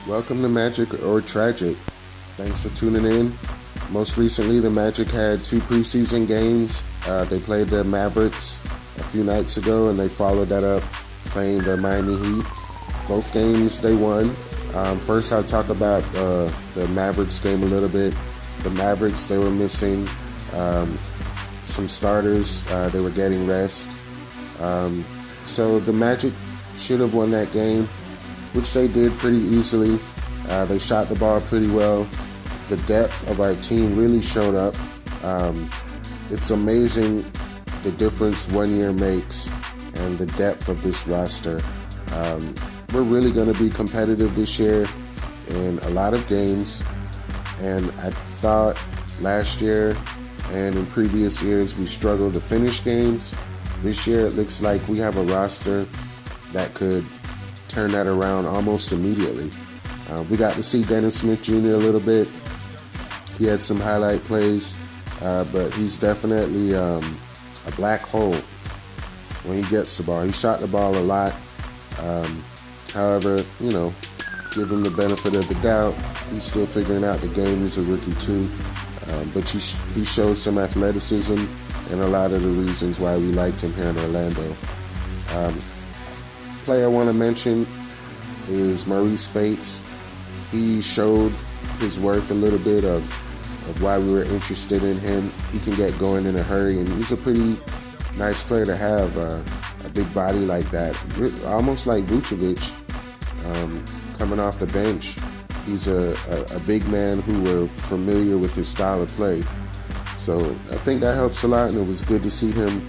Welcome to Magic or Tragic. Thanks for tuning in. Most recently, the Magic had 2 preseason games. They played the Mavericks a few nights ago, and they followed that up playing the Miami Heat. Both games they won. First, I'll talk about the Mavericks game a little bit. The Mavericks, they were missing some starters. They were getting rest. So the Magic should have won that game, which they did pretty easily. They shot the ball pretty well. The depth of our team really showed up. It's amazing the difference 1 year makes and the depth of this roster. We're really going to be competitive this year in a lot of games. And I thought last year and in previous years we struggled to finish games. This year it looks like we have a roster that could turn that around almost immediately. We got to see Dennis Smith Jr. a little bit. He had some highlight plays, but he's definitely a black hole when he gets the ball. He shot the ball a lot. However, give him the benefit of the doubt. He's still figuring out the game. He's a rookie too. But he shows some athleticism and a lot of the reasons why we liked him here in Orlando. Player I want to mention is Maurice Spates. He showed his worth a little bit of why we were interested in him. He can get going in a hurry, and he's a pretty nice player to have, a big body like that, almost like Vucevic, coming off the bench. He's a big man who we're familiar with his style of play. So I think that helps a lot, and it was good to see him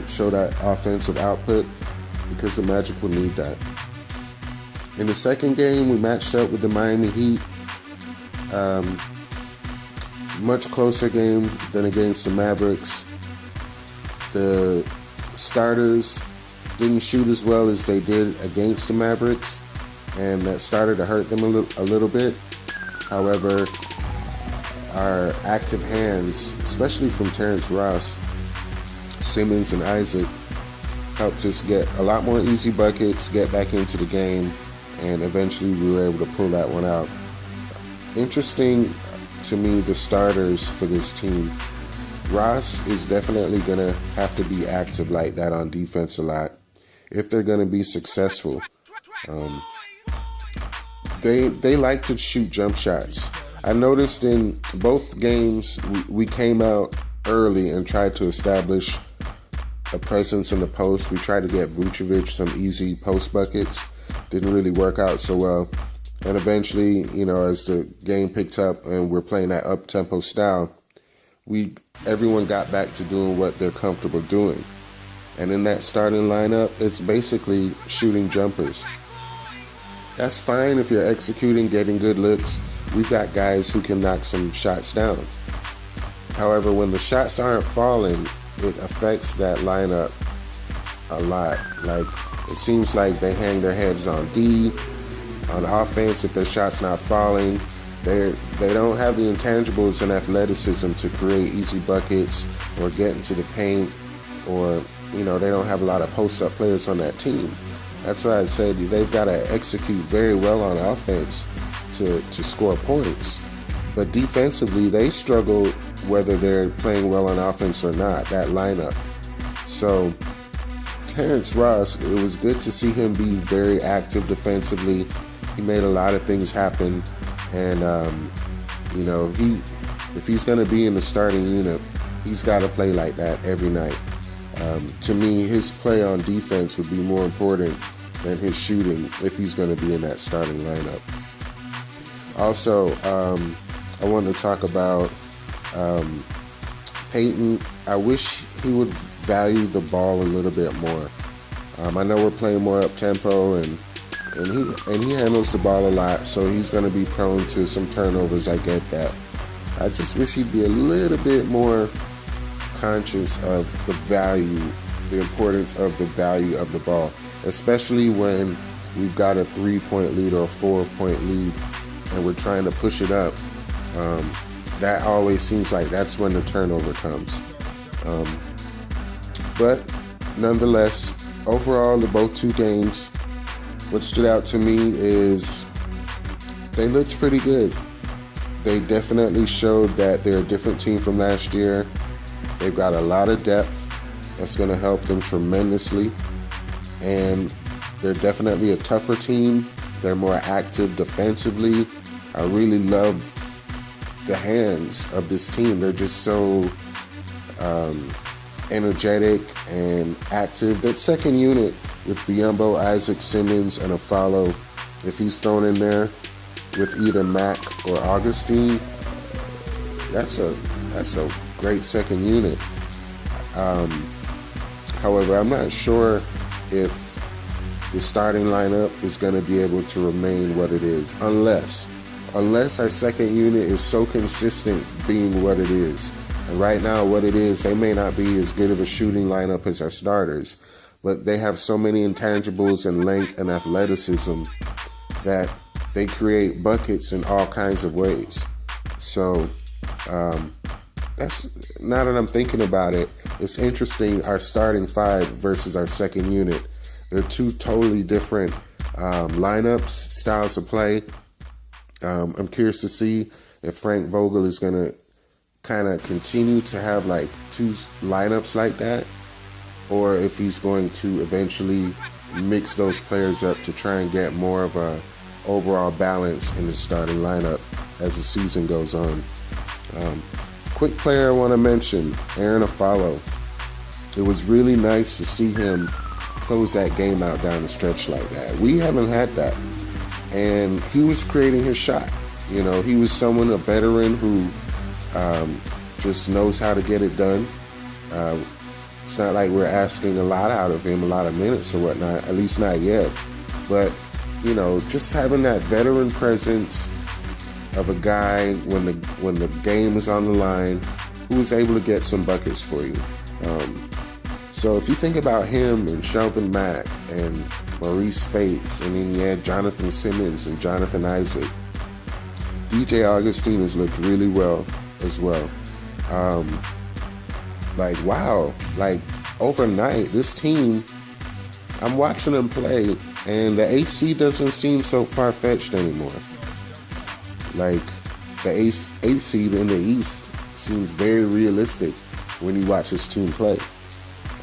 show that offensive output because the Magic will need that. In the second game, we matched up with the Miami Heat. Much closer game than against the Mavericks. The starters didn't shoot as well as they did against the Mavericks, and that started to hurt them a little bit. However, our active hands, especially from Terrence Ross, Simmons, and Isaac, helped us get a lot more easy buckets, get back into the game, and eventually we were able to pull that one out. Interesting to me, the starters for this team. Ross is definitely going to have to be active like that on defense a lot if they're going to be successful. They like to shoot jump shots. I noticed in both games we came out early and tried to establish a presence in the post. We tried to get Vucevic some easy post buckets. Didn't really work out so well. And eventually, as the game picked up and we're playing that up-tempo style, everyone got back to doing what they're comfortable doing. And in that starting lineup, it's basically shooting jumpers. That's fine if you're executing, getting good looks. We've got guys who can knock some shots down. However, when the shots aren't falling, it affects that lineup a lot. Like, it seems like they hang their heads on D. On offense, if their shot's not falling, they don't have the intangibles and athleticism to create easy buckets or get into the paint, or they don't have a lot of post-up players on that team. That's why I said they've got to execute very well on offense to score points. But defensively, they struggle whether they're playing well on offense or not, that lineup. So Terrence Ross, it was good to see him be very active defensively. He made a lot of things happen, and if he's going to be in the starting unit, he's got to play like that every night. To me, his play on defense would be more important than his shooting if he's going to be in that starting lineup. Also, I want to talk about Peyton. I wish he would value the ball a little bit more. I know we're playing more up tempo, and he handles the ball a lot, so he's going to be prone to some turnovers. I get that. I just wish he'd be a little bit more conscious of the importance of the value of the ball, especially when we've got a 3-point lead or a 4-point lead and we're trying to push it up. That always seems like that's when the turnover comes. But nonetheless, overall, the both two games, what stood out to me is they looked pretty good. They definitely showed that they're a different team from last year. They've got a lot of depth that's going to help them tremendously. And they're definitely a tougher team. They're more active defensively. I really love the hands of this team. They're just so energetic and active. That second unit with Biyombo, Isaac, Simmons, and Afalo, if he's thrown in there with either Mac or Augustine, that's a great second unit. However, I'm not sure if the starting lineup is going to be able to remain what it is unless our second unit is so consistent being what it is. And right now, what it is, they may not be as good of a shooting lineup as our starters, but they have so many intangibles and length and athleticism that they create buckets in all kinds of ways. So that's, now that I'm thinking about it, it's interesting, our starting five versus our second unit. They're two totally different lineups, styles of play. I'm curious to see if Frank Vogel is going to kind of continue to have like two lineups like that, or if he's going to eventually mix those players up to try and get more of a overall balance in the starting lineup as the season goes on. Quick player I want to mention, Aaron Afalo. It was really nice to see him close that game out down the stretch like that. We haven't had that. And he was creating his shot. You know, he was someone, a veteran who just knows how to get it done. It's not like we're asking a lot out of him, a lot of minutes or whatnot, at least not yet. But, you know, just having that veteran presence of a guy when the game is on the line who is able to get some buckets for you. So if you think about him and Shelvin Mack and Maurice Spates, and then you had Jonathan Simmons and Jonathan Isaac, DJ Augustine has looked really well as well. Like, wow, like overnight, this team, I'm watching them play, and the AC doesn't seem so far-fetched anymore. Like, the 8 seed in the East seems very realistic when you watch this team play.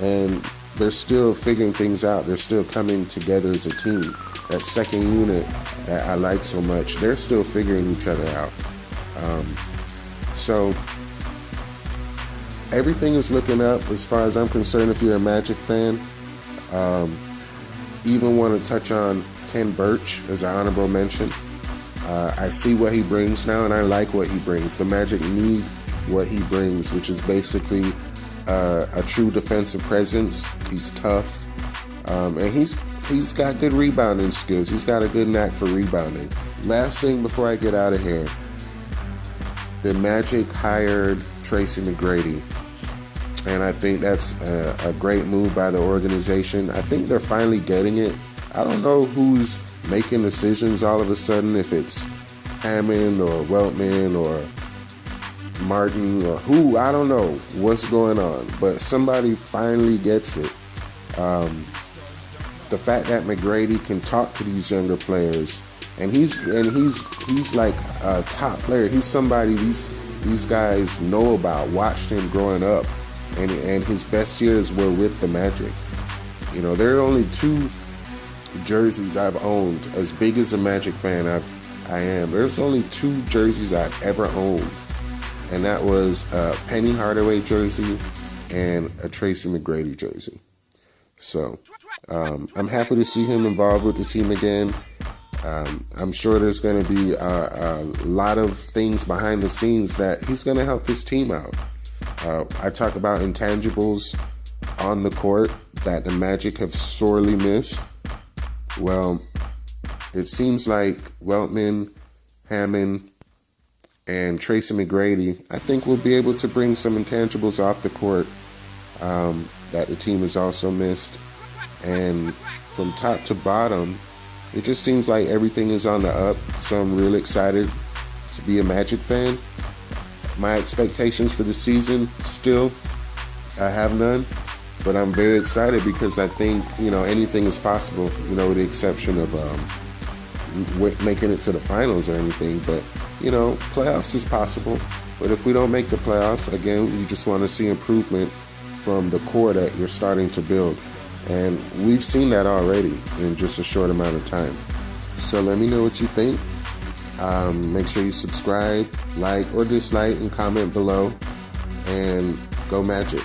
And they're still figuring things out. They're still coming together as a team. That second unit that I like so much, they're still figuring each other out. So everything is looking up as far as I'm concerned if you're a Magic fan. Even want to touch on Ken Birch as an honorable mention. I see what he brings now, and I like what he brings. The Magic need what he brings, which is basically a true defensive presence. He's tough, and he's got good rebounding skills. He's got a good knack for rebounding. Last thing before I get out of here, the Magic hired Tracy McGrady, and I think that's a great move by the organization. I think they're finally getting it. I don't know who's making decisions all of a sudden, if it's Hammond or Weltman or Martin or who, I don't know what's going on, but somebody finally gets it. The fact that McGrady can talk to these younger players, and he's like a top player. He's somebody these guys know about, watched him growing up, and his best years were with the Magic. You know, there are only 2 jerseys I've owned. As big as a Magic fan I am, there's only 2 jerseys I've ever owned. And that was a Penny Hardaway jersey and a Tracy McGrady jersey. So I'm happy to see him involved with the team again. I'm sure there's going to be a lot of things behind the scenes that he's going to help his team out. I talk about intangibles on the court that the Magic have sorely missed. Well, it seems like Weltman, Hammond, and Tracy McGrady, I think, will be able to bring some intangibles off the court that the team has also missed. And from top to bottom, it just seems like everything is on the up. So I'm really excited to be a Magic fan. My expectations for the season, still, I have none. But I'm very excited because I think, anything is possible, with the exception of making it to the finals or anything. But, playoffs is possible. But if we don't make the playoffs, again, you just want to see improvement from the core that you're starting to build. And we've seen that already in just a short amount of time. So let me know what you think. Make sure you subscribe, like, or dislike, and comment below. And go Magic.